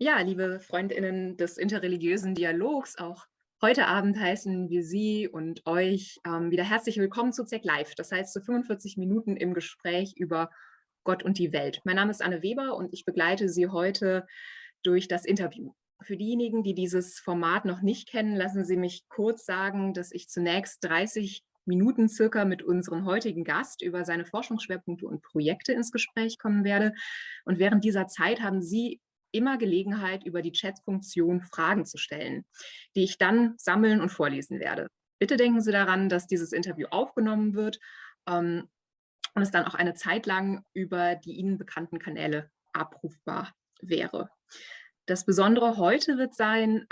Ja, liebe FreundInnen des interreligiösen Dialogs, auch heute Abend heißen wir Sie und euch wieder herzlich willkommen zu ZeKK Live. Das heißt zu 45 Minuten im Gespräch über Gott und die Welt. Mein Name ist Anne Weber und ich begleite Sie heute durch das Interview. Für diejenigen, die dieses Format noch nicht kennen, lassen Sie mich kurz sagen, dass ich zunächst 30 Minuten circa mit unserem heutigen Gast über seine Forschungsschwerpunkte und Projekte ins Gespräch kommen werde. Und während dieser Zeit haben Sie immer Gelegenheit, über die Chat-Funktion Fragen zu stellen, die ich dann sammeln und vorlesen werde. Bitte denken Sie daran, dass dieses Interview aufgenommen wird und es dann auch eine Zeit lang über die Ihnen bekannten Kanäle abrufbar wäre. Das Besondere heute wird sein,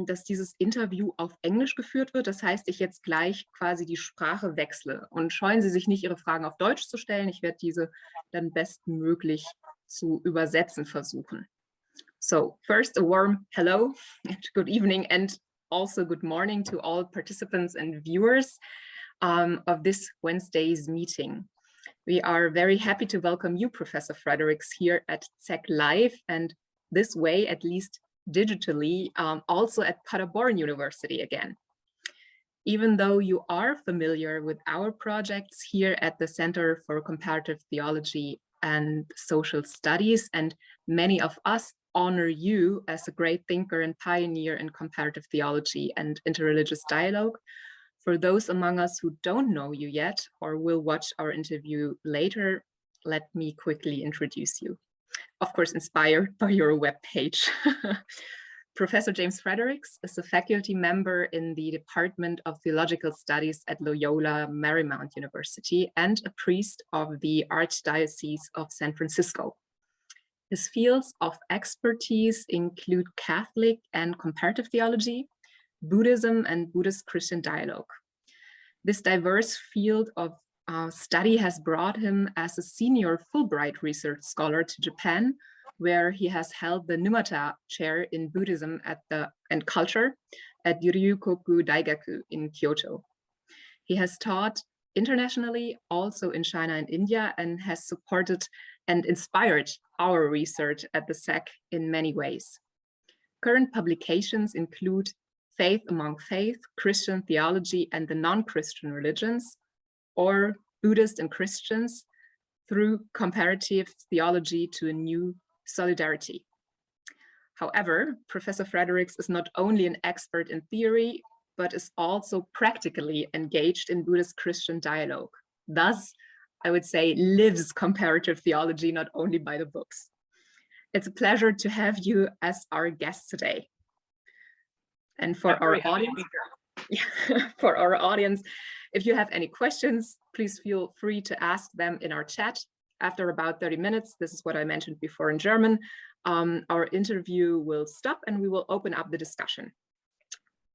dass dieses Interview auf Englisch geführt wird. Das heißt, ich jetzt gleich quasi die Sprache wechsle. Und scheuen Sie sich nicht, Ihre Fragen auf Deutsch zu stellen. Ich werde diese dann bestmöglich zu übersetzen versuchen. So first, a warm hello, good evening, and also good morning to all participants and viewers of this Wednesday's meeting. We are very happy to welcome you, Professor Fredericks, here at ZeKK Live, and this way, at least digitally, also at Paderborn University again. Even though you are familiar with our projects here at the Center for Comparative Theology and Social Studies, and many of us honor you as a great thinker and pioneer in comparative theology and interreligious dialogue. For those among us who don't know you yet or will watch our interview later, let me quickly introduce you. Of course, inspired by your webpage. Professor James Fredericks is a faculty member in the Department of Theological Studies at Loyola Marymount University and a priest of the Archdiocese of San Francisco. His fields of expertise include Catholic and comparative theology, Buddhism, and Buddhist-Christian dialogue. This diverse field of study has brought him as a senior Fulbright research scholar to Japan, where he has held the Minuten chair in Buddhism and culture at Ryukoku Daigaku in Kyoto. He has taught internationally, also in China and India, and has supported and inspired our research at the ZeKK in many ways. Current publications include Faith Among Faith, Christian Theology and the Non-Christian Religions, or Buddhists and Christians through Comparative Theology to a New Solidarity. However, Professor Fredericks is not only an expert in theory, but is also practically engaged in Buddhist-Christian dialogue. Thus, I would say, lives comparative theology, not only by the books. It's a pleasure to have you as our guest today. And for our audience, if you have any questions, please feel free to ask them in our chat. After about 30 minutes, this is what I mentioned before in German, our interview will stop and we will open up the discussion.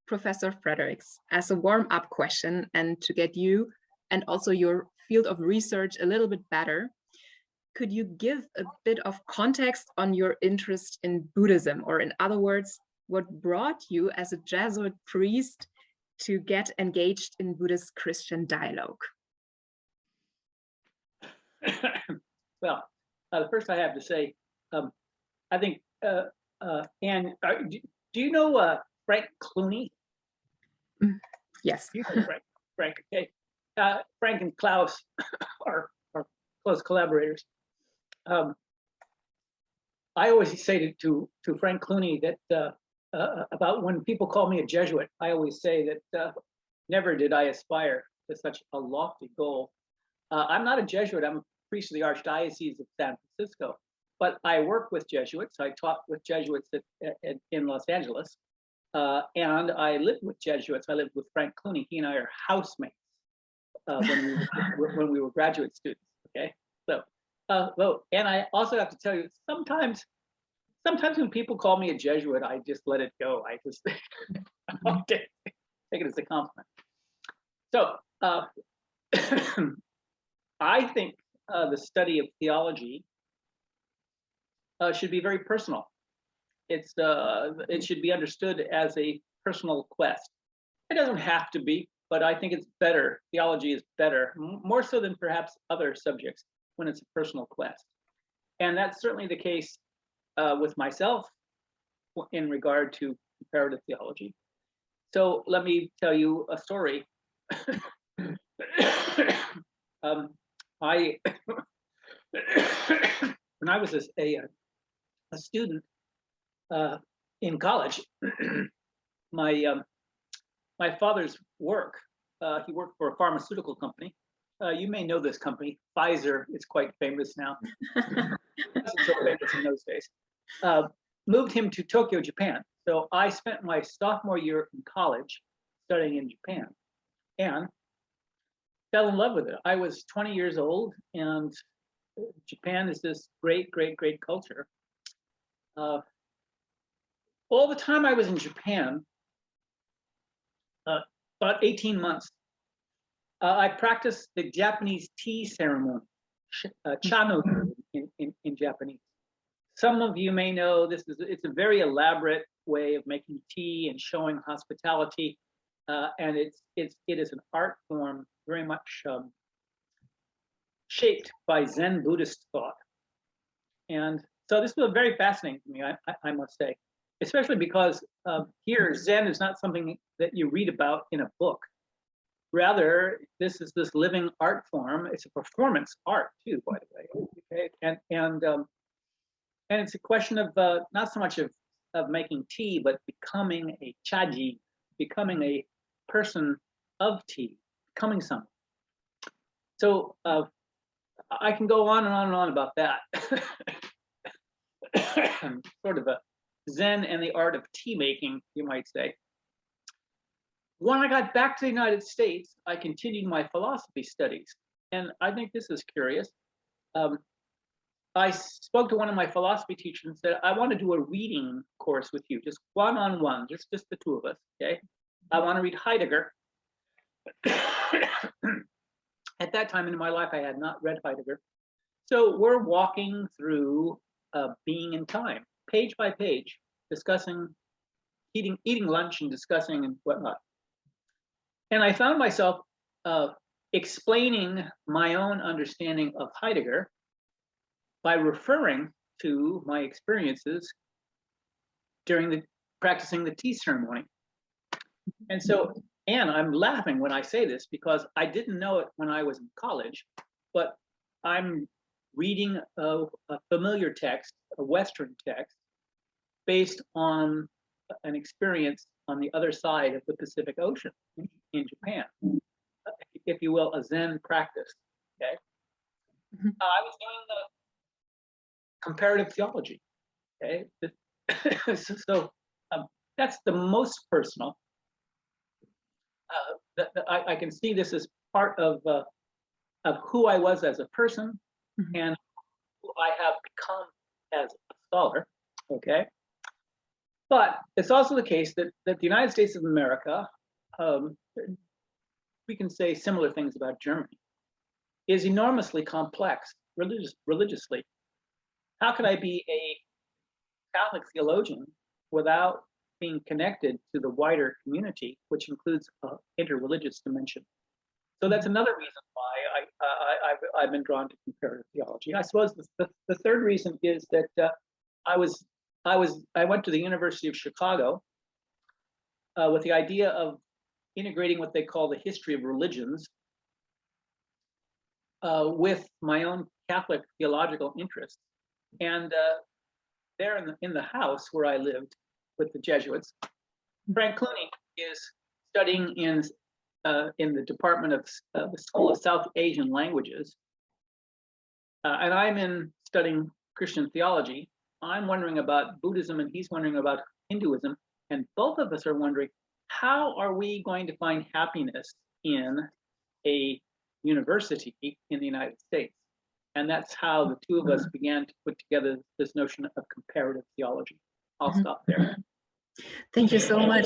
Professor Fredericks, as a warm-up question and to get you and also your field of research a little bit better, could you give a bit of context on your interest in Buddhism, or in other words, what brought you as a Jesuit priest to get engaged in Buddhist-Christian dialogue? Well, first I have to say, I think, Anne, do you know Frank Clooney? Yes. You know Frank, okay. Frank and Klaus are close collaborators. I always say to Frank Clooney that about when people call me a Jesuit, I always say that never did I aspire to such a lofty goal. I'm not a Jesuit. I'm a priest of the Archdiocese of San Francisco, but I work with Jesuits. I taught with Jesuits in Los Angeles, and I lived with Jesuits. I lived with Frank Clooney. He and I are housemates when we were graduate students. Okay, so and I also have to tell you, sometimes when people call me a Jesuit, I just let it go. I just take it as a compliment. So I think the study of theology should be very personal. It should be understood as a personal quest. It doesn't have to be, but I think it's better. Theology is better, more so than perhaps other subjects, when it's a personal quest. And that's certainly the case with myself in regard to comparative theology. So let me tell you a story. I when I was a student in college, my father's work. He worked for a pharmaceutical company. You may know this company, Pfizer. It's quite famous now. It wasn't so famous in those days. Moved him to Tokyo, Japan. So I spent my sophomore year in college studying in Japan, and fell in love with it. I was 20 years old, and Japan is this great, great, great culture. All the time I was in Japan, about 18 months, I practiced the Japanese tea ceremony, chano in Japanese. Some of you may know it's a very elaborate way of making tea and showing hospitality, and it is an art form very much shaped by Zen Buddhist thought. And so this was very fascinating to me, I must say, especially because here Zen is not something that you read about in a book. Rather, this is this living art form. It's a performance art too, by the way. Okay? And it's a question of not so much of making tea, but becoming a chaji, becoming a person of tea, becoming someone. So I can go on and on and on about that. Sort of a Zen and the art of tea making, you might say. When I got back to the United States, I continued my philosophy studies. And I think this is curious. I spoke to one of my philosophy teachers and said, I want to do a reading course with you, just one-on-one, just the two of us, okay? I want to read Heidegger. At that time in my life, I had not read Heidegger. So we're walking through Being in Time, page by page, discussing, eating lunch and discussing and whatnot. And I found myself explaining my own understanding of Heidegger by referring to my experiences during practicing the tea ceremony. And so, and I'm laughing when I say this because I didn't know it when I was in college, but I'm reading a familiar text, a Western text, based on an experience on the other side of the Pacific Ocean in Japan, if you will, a Zen practice. Okay, I was doing the comparative theology. Okay, so that's the most personal. I can see this as part of who I was as a person and who I have become as a scholar. Okay. But it's also the case that the United States of America, we can say similar things about Germany, is enormously complex religiously. How could I be a Catholic theologian without being connected to the wider community, which includes an interreligious dimension? So that's another reason why I've been drawn to comparative theology. I suppose the third reason is that I went to the University of Chicago with the idea of integrating what they call the history of religions with my own Catholic theological interests. And there in the house where I lived with the Jesuits, Frank Clooney is studying in the Department of the School of South Asian Languages, and I'm studying Christian theology. I'm wondering about Buddhism and he's wondering about Hinduism. And both of us are wondering, how are we going to find happiness in a university in the United States? And that's how the two of us began to put together this notion of comparative theology. I'll stop there. Thank you so much.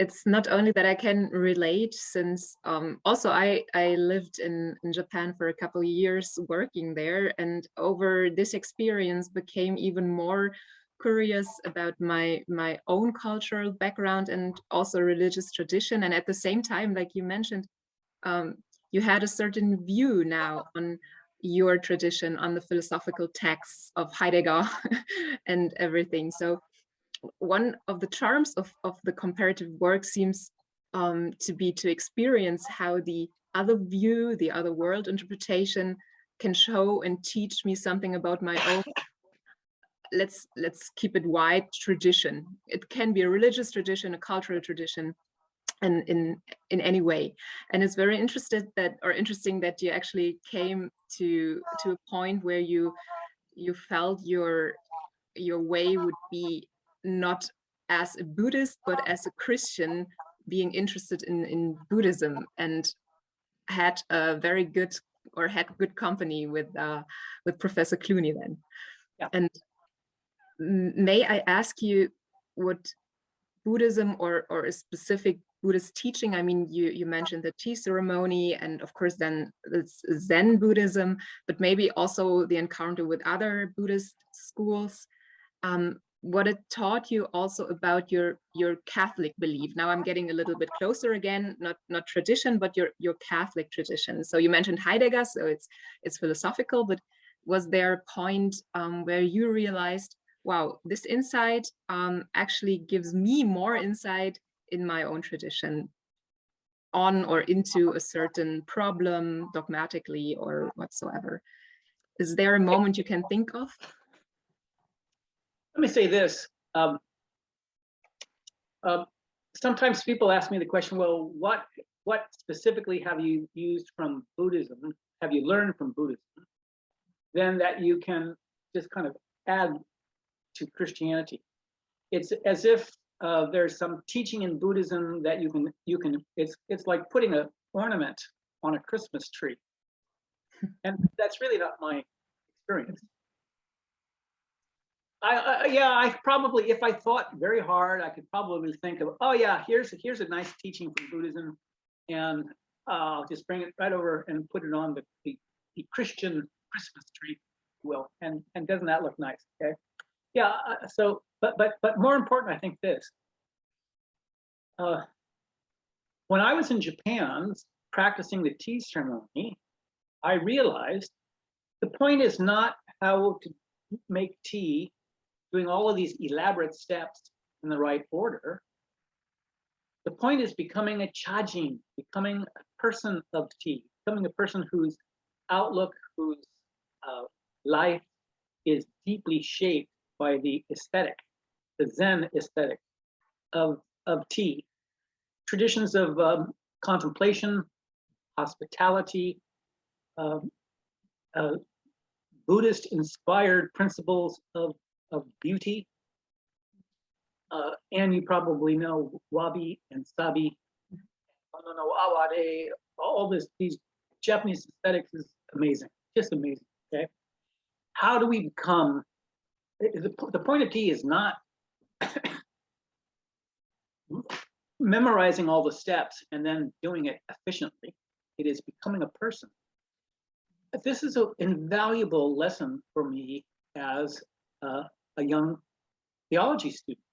It's not only that I can relate, since also I lived in Japan for a couple of years working there, and over this experience became even more curious about my own cultural background and also religious tradition. And at the same time, like you mentioned, you had a certain view now on your tradition, on the philosophical texts of Heidegger and everything. So one of the charms of the comparative work seems to be to experience how the other view, the other world interpretation can show and teach me something about my own, let's keep it wide, tradition. It can be a religious tradition, a cultural tradition, and in any way. And it's very interesting that you actually came to a point where you felt your way would be not as a Buddhist, but as a Christian, being interested in Buddhism, and had a very good, or had good company with Professor Clooney then. Yeah. And may I ask you what Buddhism or a specific Buddhist teaching? I mean, you mentioned the tea ceremony, and of course then it's Zen Buddhism, but maybe also the encounter with other Buddhist schools. What it taught you also about your Catholic belief. Now I'm getting a little bit closer again, not tradition, but your Catholic tradition. So you mentioned Heidegger, so it's philosophical, but was there a point where you realized, wow, this insight actually gives me more insight in my own tradition on or into a certain problem dogmatically or whatsoever? Is there a moment you can think of? Let me say this. Sometimes people ask me the question, well, what specifically have you used from Buddhism, have you learned from Buddhism, then that you can just kind of add to Christianity? It's as if there's some teaching in Buddhism that you can. It's like putting an ornament on a Christmas tree, and that's really not my experience. I probably, if I thought very hard, I could probably think of, oh yeah, here's a nice teaching from Buddhism, and I'll just bring it right over and put it on the Christian Christmas tree, well, and doesn't that look nice? Okay, yeah. So, but more important, I think this. When I was in Japan practicing the tea ceremony, I realized the point is not how to make tea, doing all of these elaborate steps in the right order. The point is becoming a chajin, becoming a person of tea, becoming a person whose outlook, whose life is deeply shaped by the aesthetic, the Zen aesthetic of tea. Traditions of contemplation, hospitality, Buddhist-inspired principles of beauty, and you probably know wabi and sabi, awade, all these Japanese aesthetics is amazing, just amazing. Okay, how do we become? The point of tea is not memorizing all the steps and then doing it efficiently. It is becoming a person. This is an invaluable lesson for me as a young theology student,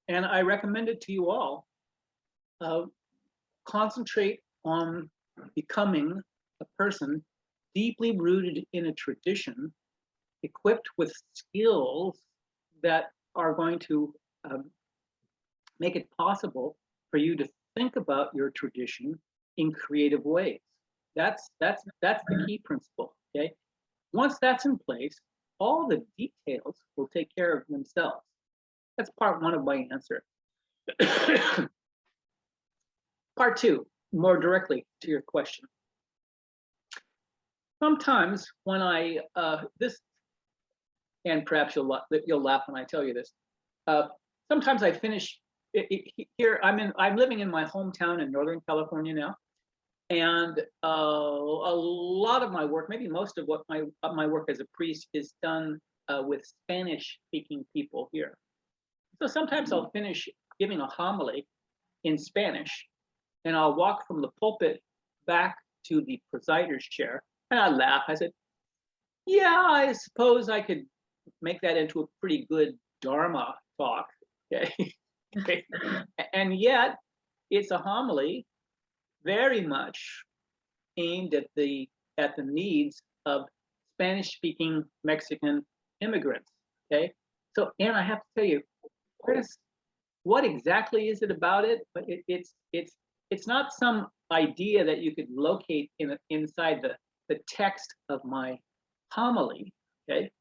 and I recommend it to you all. Concentrate on becoming a person deeply rooted in a tradition, equipped with skills that are going to make it possible for you to think about your tradition in creative ways. That's the key principle. Okay, once that's in place, all the details will take care of themselves. That's part one of my answer. Part two, more directly to your question. Sometimes when I and perhaps you'll laugh when I tell you this. Sometimes I finish here. I'm living in my hometown in Northern California now, and a lot of my work, maybe most of what my work as a priest, is done with Spanish-speaking people here. So sometimes I'll finish giving a homily in Spanish, and I'll walk from the pulpit back to the presider's chair, and I laugh. I said, "Yeah, I suppose I could make that into a pretty good Dharma talk." Okay. Okay. And yet, it's a homily very much aimed at the needs of Spanish-speaking Mexican immigrants. Okay. So, and I have to tell you, what exactly is it about it? But it's not some idea that you could locate inside the text of my homily. Okay,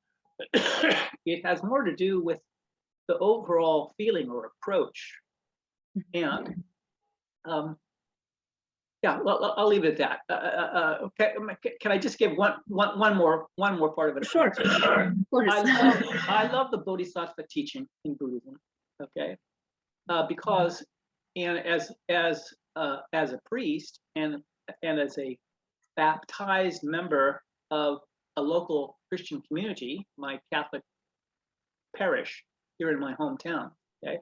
it has more to do with the overall feeling or approach, and yeah, well, I'll leave it at that. Okay, can I just give one more part of it? Sure, of course. I love the Bodhisattva teaching in Buddhism. Okay, because and as a priest and as a baptized member of a local Christian community, my Catholic parish here in my hometown. Okay.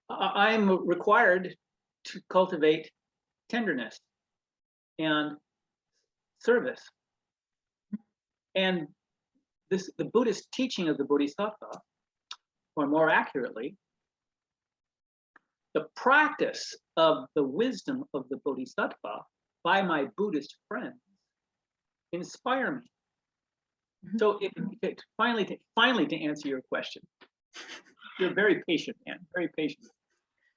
I'm required to cultivate tenderness and service. And the Buddhist teaching of the Bodhisattva, or more accurately, the practice of the wisdom of the Bodhisattva by my Buddhist friends inspire me. So finally to answer your question, you're very patient, man, very patient.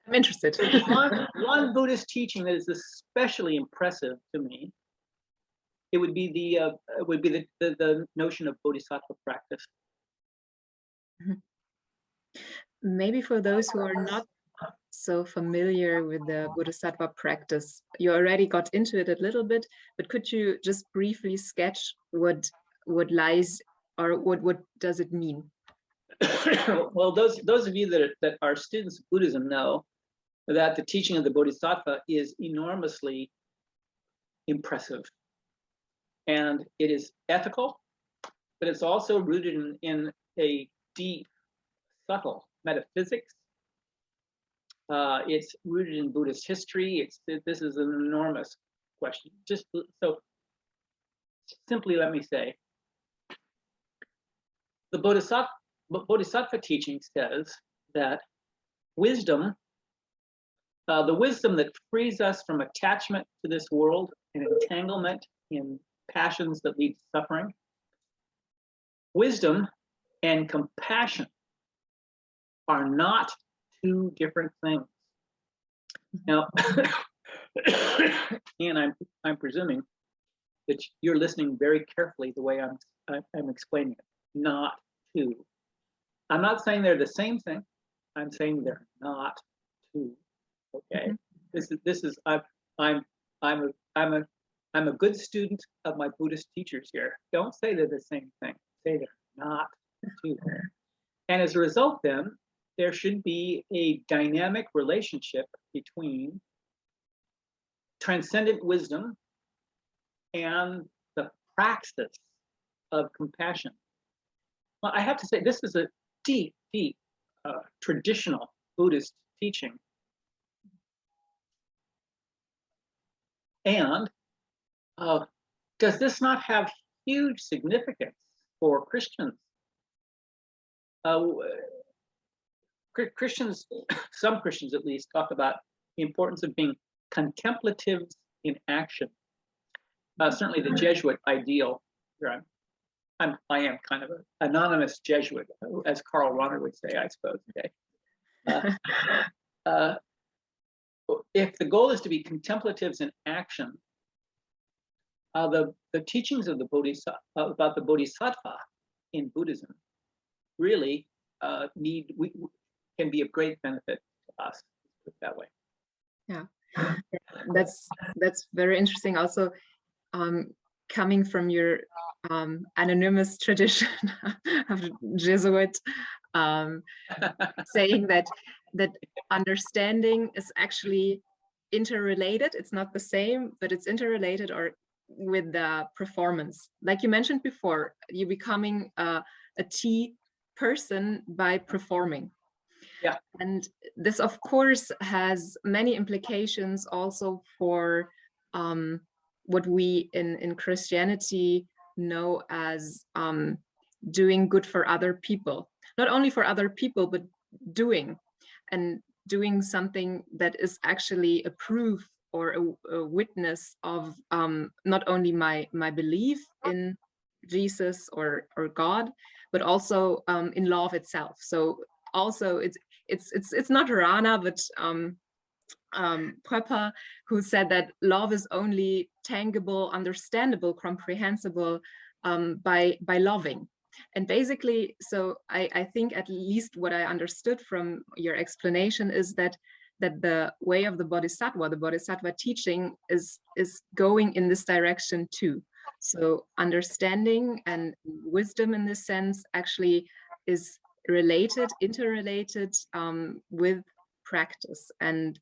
I'm interested. One Buddhist teaching that is especially impressive to me, it would be the notion of Bodhisattva practice. Maybe for those who are not so familiar with the Bodhisattva practice, you already got into it a little bit, but could you just briefly sketch what lies, or what does it mean? Well, those of you that are students of Buddhism know that the teaching of the Bodhisattva is enormously impressive, and it is ethical, but it's also rooted in a deep, subtle metaphysics. It's rooted in Buddhist history. This is an enormous question. Just so simply, let me say, the Bodhisattva teaching says that wisdom, the wisdom that frees us from attachment to this world and entanglement in passions that lead to suffering, wisdom and compassion are not two different things. Now, and I'm presuming that you're listening very carefully the way I'm explaining it. Not two. I'm not saying they're the same thing. I'm saying they're not two. Okay. This is I'm a good student of my Buddhist teachers here. Don't say they're the same thing. Say they're not two. And as a result, then there should be a dynamic relationship between transcendent wisdom and the praxis of compassion. Well, I have to say, this is a deep, traditional Buddhist teaching. And does this not have huge significance for Christians? Christians, some Christians at least, talk about the importance of being contemplatives in action. Certainly the Jesuit ideal, here I am kind of an anonymous Jesuit, as Karl Rahner would say, I suppose. Okay. If the goal is to be contemplatives in action, the teachings of the about the Bodhisattva in Buddhism really can be of great benefit to us, put it that way. Yeah, that's very interesting. Also, coming from your anonymous tradition of Jesuit, saying that understanding is actually interrelated. It's not the same, but it's interrelated or with the performance. Like you mentioned before, you're becoming a tea person by performing. Yeah. And this, of course, has many implications also for what we in Christianity know as doing good for other people. Not only for other people, but doing something that is actually a proof or a witness of not only my belief in Jesus or God, but also in love itself. So also it's not Rana, but Prof, who said that love is only tangible, understandable, comprehensible by loving. And basically, so I think at least what I understood from your explanation is that the way of the Bodhisattva teaching is going in this direction too. So understanding and wisdom in this sense actually is related, interrelated with practice and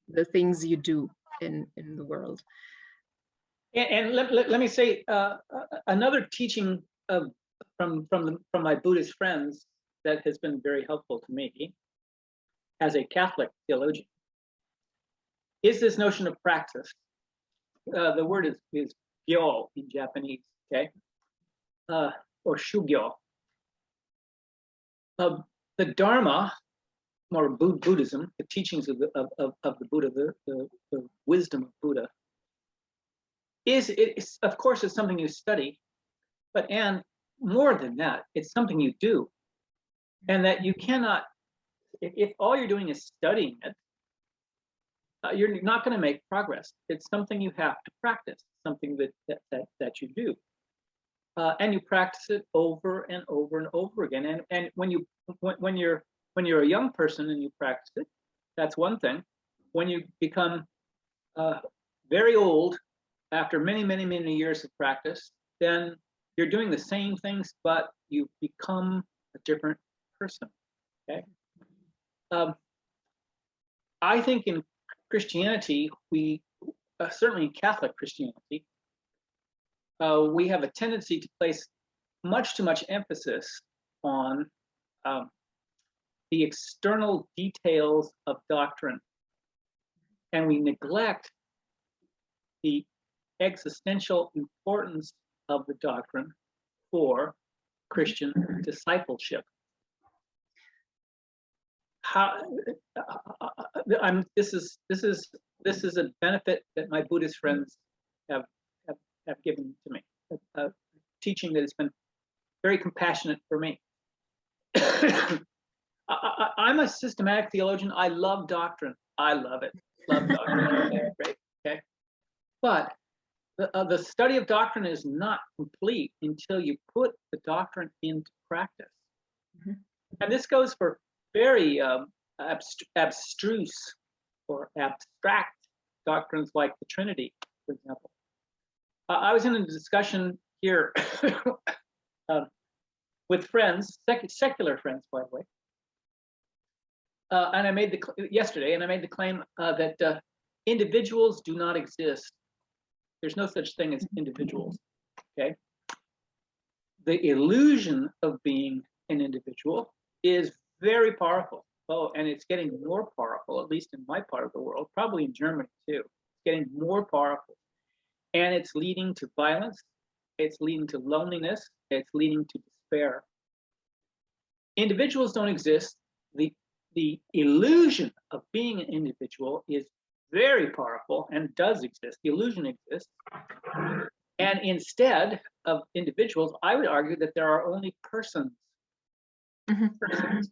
the things you do in the world. And let me say another teaching from my Buddhist friends that has been very helpful to me as a Catholic theologian is this notion of praxis. The word is gyo in Japanese, okay, or shugyo. The Dharma, or Buddhism, the teachings of the Buddha, the wisdom of Buddha, it's of course it's something you study, and more than that, it's something you do, and that you cannot. If all you're doing is studying it, you're not going to make progress. It's something you have to practice, something that you do, and you practice it over and over and over again. And when you're a young person and you practice it, that's one thing. When you become very old, after many years of practice, then you're doing the same things, but you become a different person. Okay. I think in Christianity, we certainly in Catholic Christianity, we have a tendency to place much too much emphasis on the external details of doctrine, and we neglect the existential importance of the doctrine for Christian discipleship. This is a benefit that my Buddhist friends have given to me, a teaching that has been very compassionate for me. I'm a systematic theologian. I love doctrine. I love it. Love doctrine. Okay, great. Okay, but the study of doctrine is not complete until you put the doctrine into practice. Mm-hmm. And this goes for very abstruse or abstract doctrines like the Trinity, for example. I was in a discussion here with friends, secular friends, by the way, and I made yesterday, and I made the claim that individuals do not exist. There's no such thing as individuals. Okay. The illusion of being an individual is very powerful. Oh, and it's getting more powerful, at least in my part of the world, probably in Germany too. It's getting more powerful. And it's leading to violence, it's leading to loneliness, it's leading to despair. Individuals don't exist. The illusion of being an individual is very powerful and does exist. The illusion exists. And instead of individuals, I would argue that there are only persons. Mm-hmm. Persons.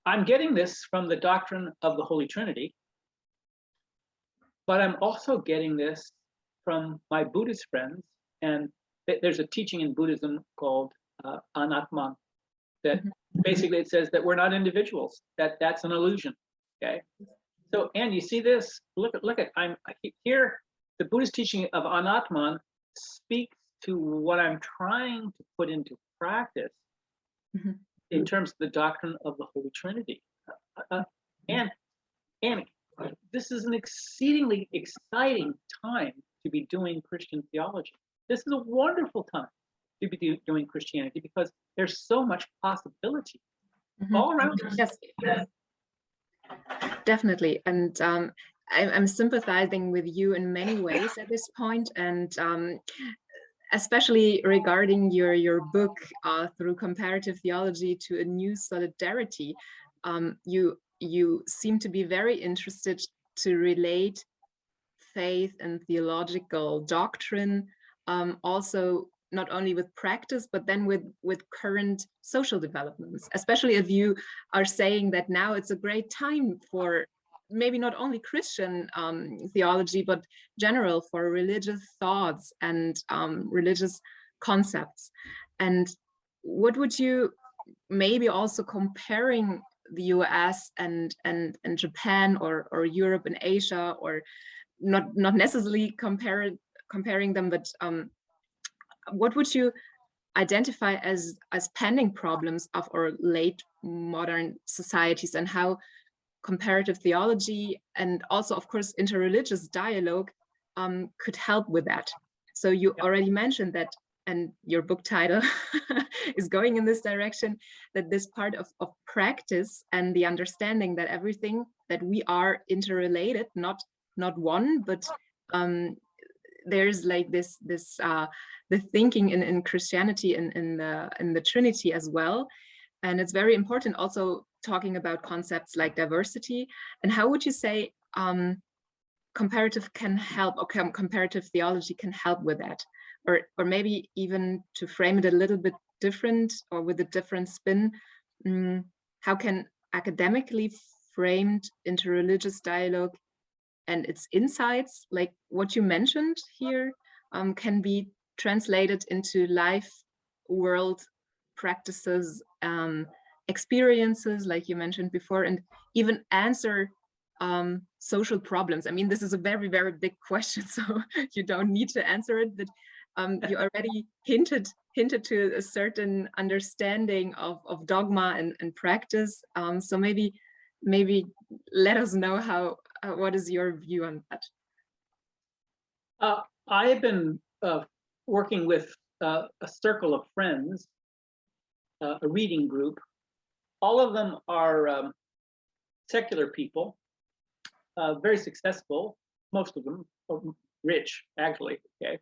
I'm getting this from the doctrine of the Holy Trinity, but I'm also getting this from my Buddhist friends. And there's a teaching in Buddhism called Anatman, that basically it says that we're not individuals, that's an illusion. Okay. So, and you see this, look at, I'm here, the Buddhist teaching of Anatman speaks to what I'm trying to put into practice in terms of the doctrine of the Holy Trinity. And this is an exceedingly exciting time to be doing Christian theology. This is a wonderful time to be doing Christianity because there's so much possibility all around us. Yes. Definitely. And I'm sympathizing with you in many ways at this point, and especially regarding your book, Through Comparative Theology to a New Solidarity. You seem to be very interested to relate faith and theological doctrine also not only with practice, but then with current social developments, especially if you are saying that now it's a great time for maybe not only Christian theology, but general for religious thoughts and religious concepts. And what would you, maybe also comparing the US and Japan or Europe and Asia, or not necessarily comparing them, but what would you identify as pending problems of our late modern societies, and how comparative theology and also, of course, interreligious dialogue could help with that? So you already mentioned that, and your book title is going in this direction, that this part of practice and the understanding that everything, that we are interrelated, not one, but there's like this the thinking in Christianity in the Trinity as well. And it's very important also talking about concepts like diversity. And how would you say comparative can help, or comparative theology can help with that? Or maybe even to frame it a little bit different, or with a different spin, how can academically framed interreligious dialogue and its insights, like what you mentioned here, can be translated into life world practices, experiences, like you mentioned before, and even answer social problems? I mean, this is a very, very big question, so you don't need to answer it, but you already hinted to a certain understanding of dogma and practice. So maybe let us know what is your view on that? I have been working with a circle of friends, a reading group. All of them are secular people, very successful, most of them rich, actually. Okay,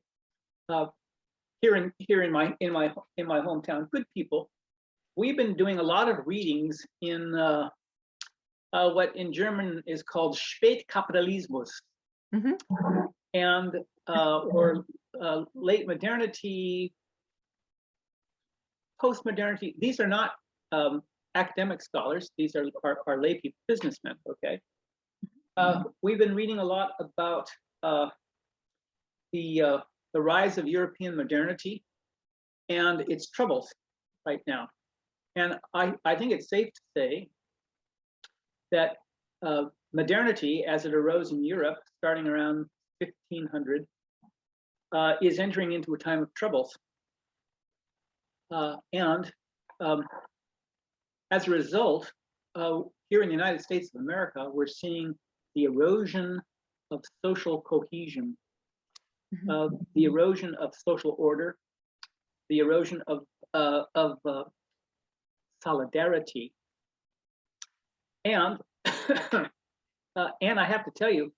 here in my hometown, good people. We've been doing a lot of readings in what in German is called Spätkapitalismus, and or late modernity, post-modernity. These are not academic scholars. These are lay people, businessmen. Okay, we've been reading a lot about the rise of European modernity and its troubles right now. And I think it's safe to say that modernity, as it arose in Europe starting around 1500, is entering into a time of troubles. And as a result, here in the United States of America, we're seeing the erosion of social cohesion, the erosion of social order, the erosion of solidarity, and and I have to tell you,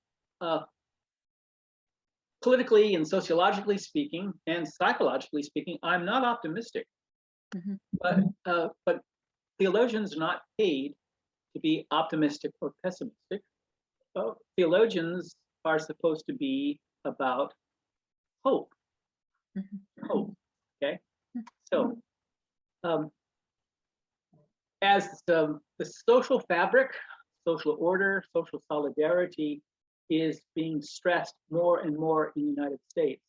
politically and sociologically speaking, and psychologically speaking, I'm not optimistic. But theologians are not paid to be optimistic or pessimistic. Theologians are supposed to be about hope. Hope. Okay. So, as the social fabric, social order, social solidarity is being stressed more and more in the United States,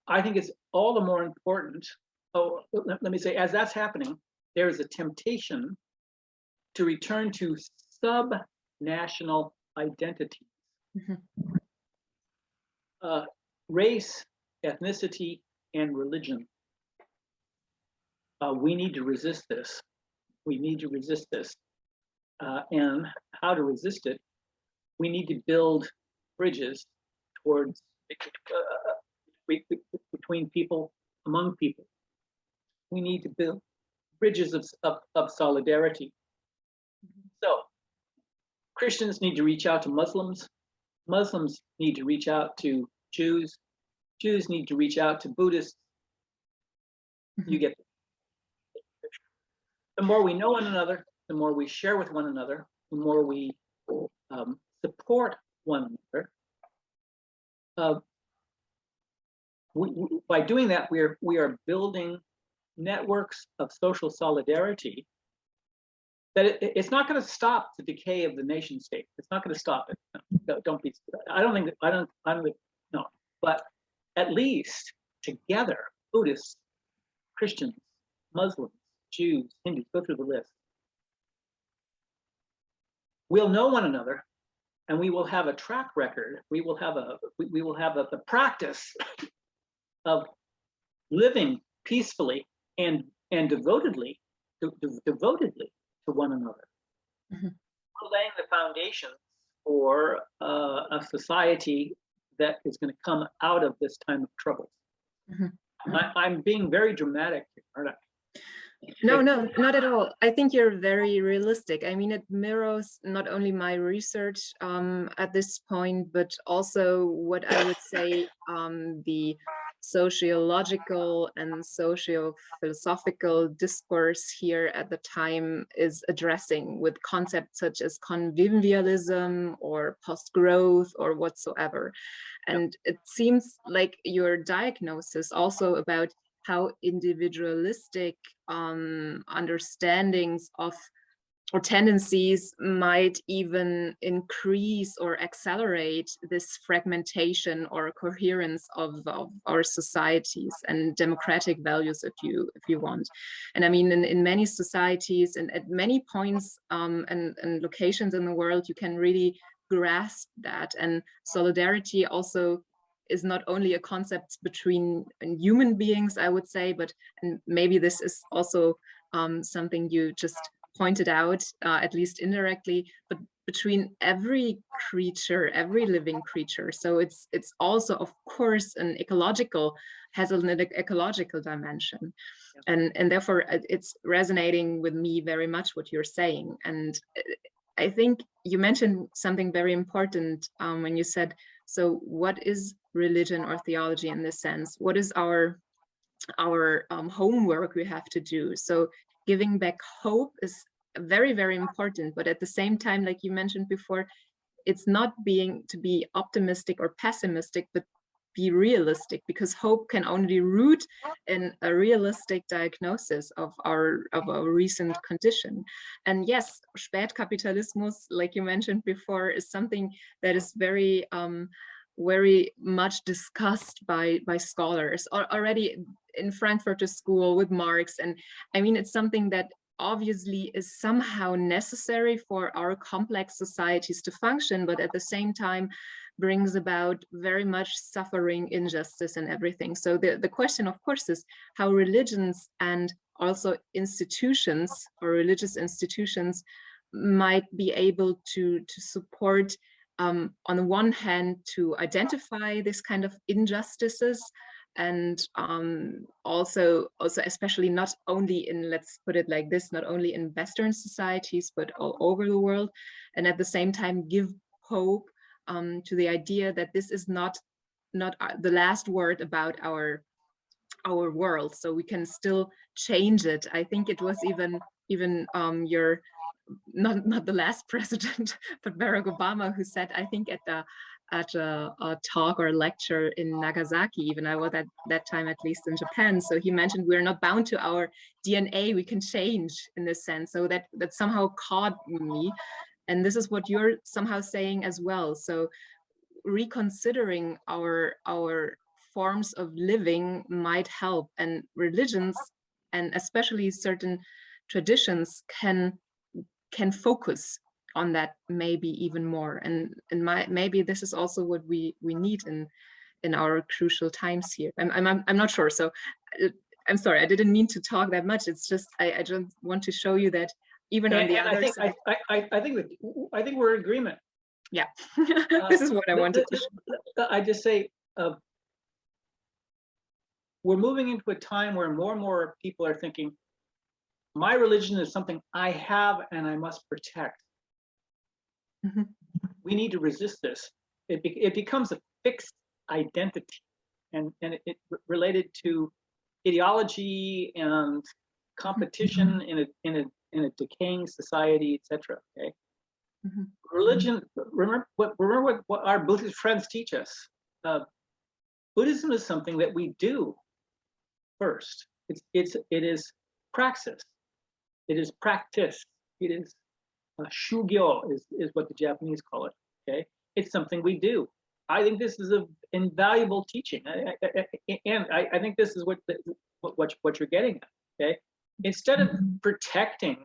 I think it's all the more important. Oh, let me say, as that's happening, there is a temptation to return to sub-national identities. Race, ethnicity, and religion. We need to resist this. We need to resist this. And how to resist it? We need to build bridges towards between people, among people. We need to build bridges of solidarity. So Christians need to reach out to Muslims. Muslims need to reach out to Jews. Jews need to reach out to Buddhists. You get the more we know one another, the more we share with one another, the more we support one another, by doing that, we are building networks of social solidarity that it's not going to stop the decay of the nation state. It's not going to stop it. No, don't be. I don't think. No. But at least together, Buddhists, Christians, Muslims, Jews, Hindus, go through the list. We'll know one another, and we will have a track record. We will have the practice of living peacefully and devotedly to one another. Mm-hmm. We're laying the foundation for a society that is going to come out of this time of trouble. Mm-hmm. I'm being very dramatic, aren't I? No, not at all. I think you're very realistic. I mean, it mirrors not only my research at this point, but also what I would say the sociological and socio-philosophical discourse here at the time is addressing, with concepts such as convivialism or post-growth or whatsoever. And it seems like your diagnosis also about how individualistic understandings of or tendencies might even increase or accelerate this fragmentation or coherence of our societies and democratic values, if you want. And I mean, in many societies and at many points and locations in the world, you can really grasp that. And solidarity also is not only a concept between human beings, I would say, but and maybe this is also something you just pointed out, at least indirectly, but between every creature, every living creature. So it's also, of course, has an ecological dimension. Yeah. And therefore it's resonating with me very much what you're saying. And I think you mentioned something very important when you said, so what is religion or theology in this sense? What is our homework we have to do? So giving back hope is very, very important, but at the same time, like you mentioned before, it's not to be optimistic or pessimistic, but be realistic, because hope can only root in a realistic diagnosis of our recent condition. And yes, Spätkapitalismus, like you mentioned before, is something that is very very much discussed by scholars already in Frankfurter School with Marx. And I mean, it's something that obviously is somehow necessary for our complex societies to function, but at the same time brings about very much suffering, injustice, and everything. So the question, of course, is how religions and also institutions or religious institutions might be able to support, on the one hand, to identify this kind of injustices, and also especially not only in, let's put it like this, not only in Western societies, but all over the world, and at the same time give hope to the idea that this is not the last word about our world. So we can still change it. I think it was even your not the last president, but Barack Obama, who said, I think at a talk or lecture in Nagasaki, even I was at that time, at least in Japan. So he mentioned we're not bound to our DNA, we can change in this sense. So that somehow caught me. And this is what you're somehow saying as well. So reconsidering our forms of living might help, and religions, and especially certain traditions, can focus on that maybe even more. And maybe this is also what we need in our crucial times here. I'm not sure. So I'm sorry, I didn't mean to talk that much. It's just I just want to show you that even on the other side. I think we're in agreement. Yeah, this is what I wanted to show. I just say we're moving into a time where more and more people are thinking, my religion is something I have and I must protect. Mm-hmm. We need to resist this. It becomes a fixed identity, and it related to ideology and competition in a decaying society, etc. Okay. Religion. Remember what our Buddhist friends teach us. Buddhism is something that we do first. It is praxis. It is practice. It is shugyo is what the Japanese call it. Okay, it's something we do. I think this is an invaluable teaching, and I think this is what you're getting at. Okay, instead of protecting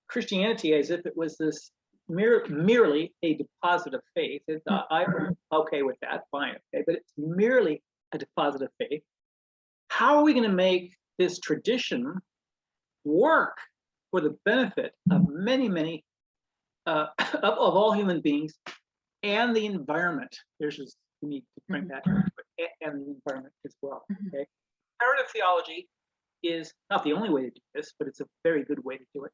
Christianity as if it was this merely a deposit of faith, I'm okay with that, fine. Okay, but it's merely a deposit of faith. How are we going to make this tradition work for the benefit of many of all human beings and the environment? There's just, we need to bring that and the environment as well. Okay, comparative theology is not the only way to do this, but it's a very good way to do it.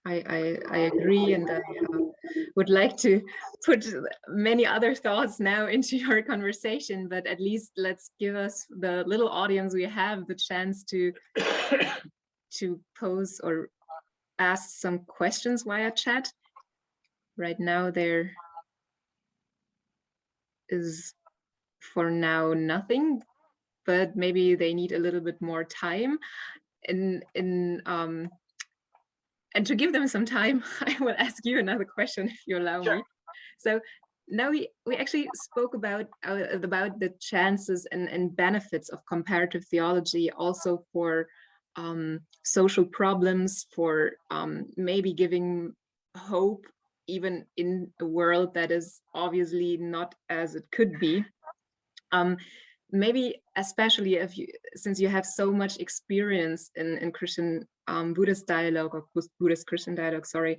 I agree, and I would like to put many other thoughts now into your conversation, but at least let's give us, the little audience we have, the chance to pose or ask some questions via chat. Right now there is for now nothing, but maybe they need a little bit more time. And to give them some time, I will ask you another question if you allow me. So now we actually spoke about the chances and benefits of comparative theology, also for social problems, for maybe giving hope even in a world that is obviously not as it could be. Maybe especially since you have so much experience in Christian Buddhist dialogue, or Buddhist Christian dialogue, sorry,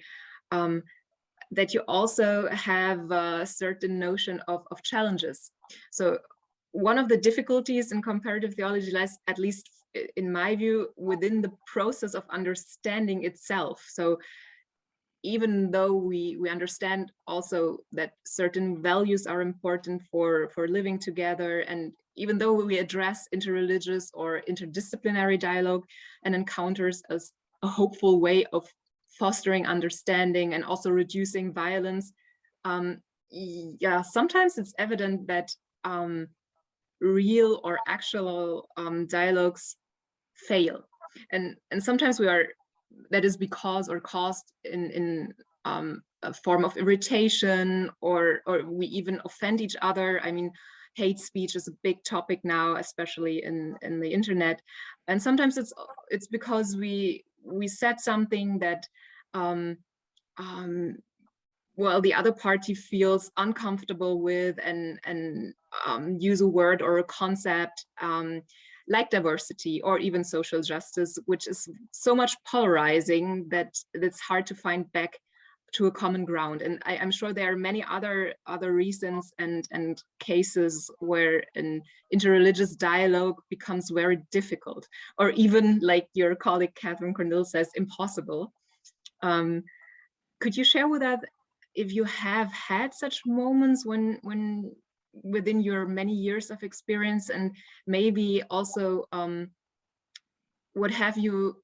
that you also have a certain notion of challenges. So one of the difficulties in comparative theology lies, at least in my view, within the process of understanding itself. So even though we understand also that certain values are important for living together, and even though we address interreligious or interdisciplinary dialogue and encounters as a hopeful way of fostering understanding and also reducing violence, yeah, sometimes it's evident that real or actual dialogues fail, and sometimes that is because or caused in a form of irritation, or we even offend each other. I mean, hate speech is a big topic now, especially in the internet, and sometimes it's because we said something that well, the other party feels uncomfortable with, and use a word or a concept like diversity or even social justice, which is so much polarizing that it's hard to find back to a common ground. And I'm sure there are many other reasons and cases where an interreligious dialogue becomes very difficult, or even, like your colleague Catherine Cornell says, impossible. Could you share with us if you have had such moments when within your many years of experience, and maybe also what have you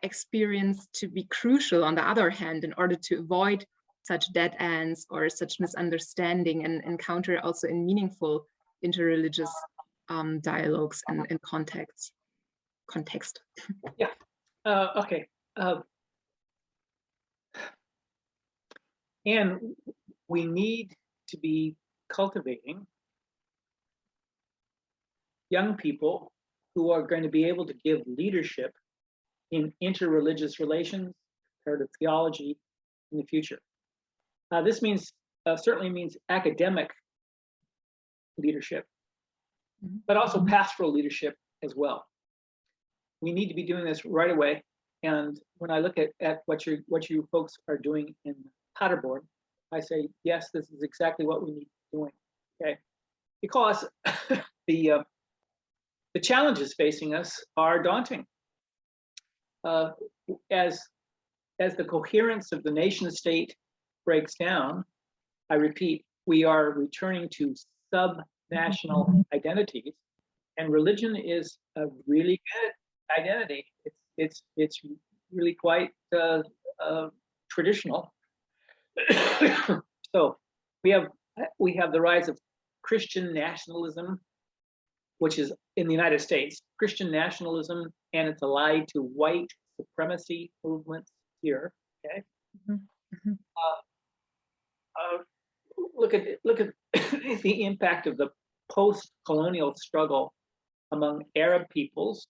experienced to be crucial on the other hand in order to avoid such dead ends or such misunderstanding, and encounter also in meaningful interreligious dialogues and context. Yeah. Okay. And we need to be cultivating young people who are going to be able to give leadership in interreligious relations, comparative theology in the future. This means certainly means academic leadership, but also pastoral leadership as well. We need to be doing this right away. And when I look at what you folks are doing in Paderborn, I say, yes, this is exactly what we need to be doing. Okay, because the challenges facing us are daunting. As the coherence of the nation state breaks down, I repeat, we are returning to sub-national identities, and religion is a really good identity. It's really quite traditional. So we have we have the rise of Christian nationalism, which is in the United States, Christian nationalism, and it's allied to white supremacy movements here. Okay. Mm-hmm. Look at the impact of the post-colonial struggle among Arab peoples,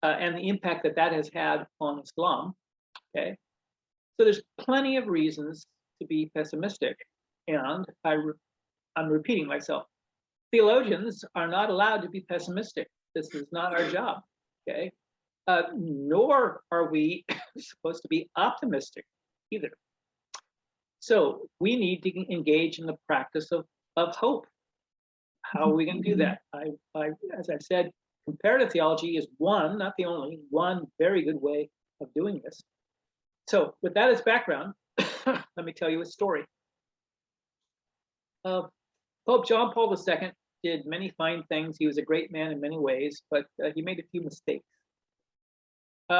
and the impact that has had on Islam. Okay, so there's plenty of reasons to be pessimistic, and I'm repeating myself. Theologians are not allowed to be pessimistic. This is not our job. Okay, nor are we supposed to be optimistic either. So we need to engage in the practice of hope. How are we going to do that? As I've said, comparative theology is one, not the only, one very good way of doing this. So with that as background, let me tell you a story. Pope John Paul II did many fine things. He was a great man in many ways, but he made a few mistakes.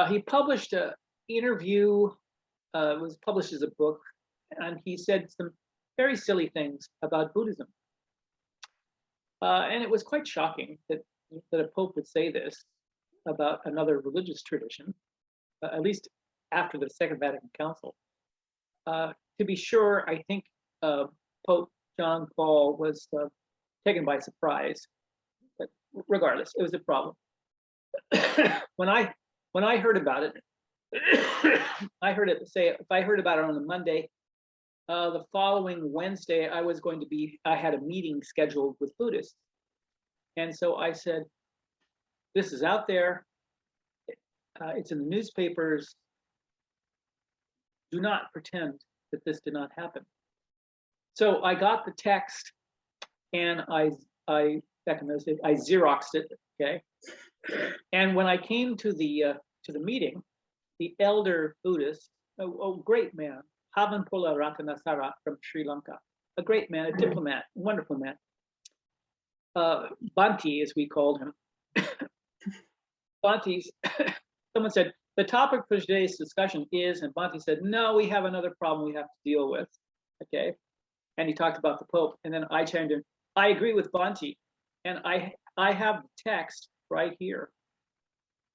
He published an interview, it was published as a book, and he said some very silly things about Buddhism. And it was quite shocking that a pope would say this about another religious tradition, at least after the Second Vatican Council. To be sure, I think Pope John Paul was taken by surprise, but regardless, it was a problem. When I heard about it, I heard it say, if I heard about it on a Monday, the following Wednesday, I had a meeting scheduled with Buddhists. And so I said, this is out there. It's in the newspapers. Do not pretend that this did not happen. So I got the text and I Xeroxed it, okay? And when I came to the meeting, the elder Buddhist, a great man, Havanpola Ratanasara from Sri Lanka, a great man, a diplomat, wonderful man. Bhante, as we called him. Bhante, someone said, the topic for today's discussion is, and Bhante said, no, we have another problem we have to deal with, okay? And he talked about the Pope, and then I chimed in, I agree with Bhante, and I have the text right here.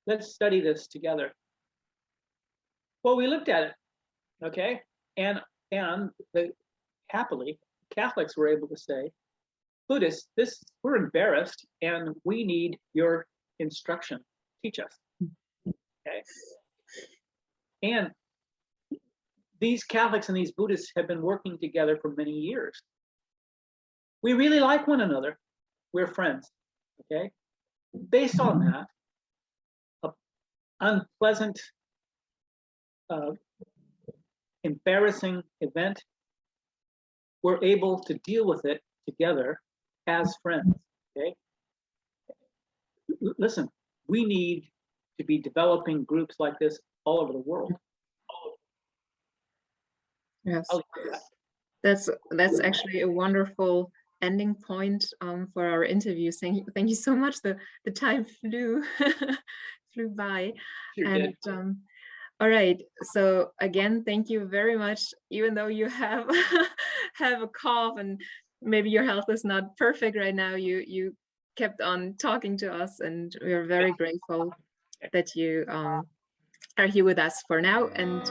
Let's study this together. Well, we looked at it, okay? And happily, Catholics were able to say, Buddhists, we're embarrassed and we need your instruction. Teach us. Okay. And these Catholics and these Buddhists have been working together for many years. We really like one another. We're friends. Okay. Based on that, unpleasant, embarrassing event, we're able to deal with it together as friends. Okay. Listen, we need to be developing groups like this all over the world. Yes, that's actually a wonderful ending point for our interview. Thank you so much. The time flew by. Sure and did. All right, so again, thank you very much. Even though you have have a cough and maybe your health is not perfect right now, you kept on talking to us, and we are very grateful that you are here with us for now. And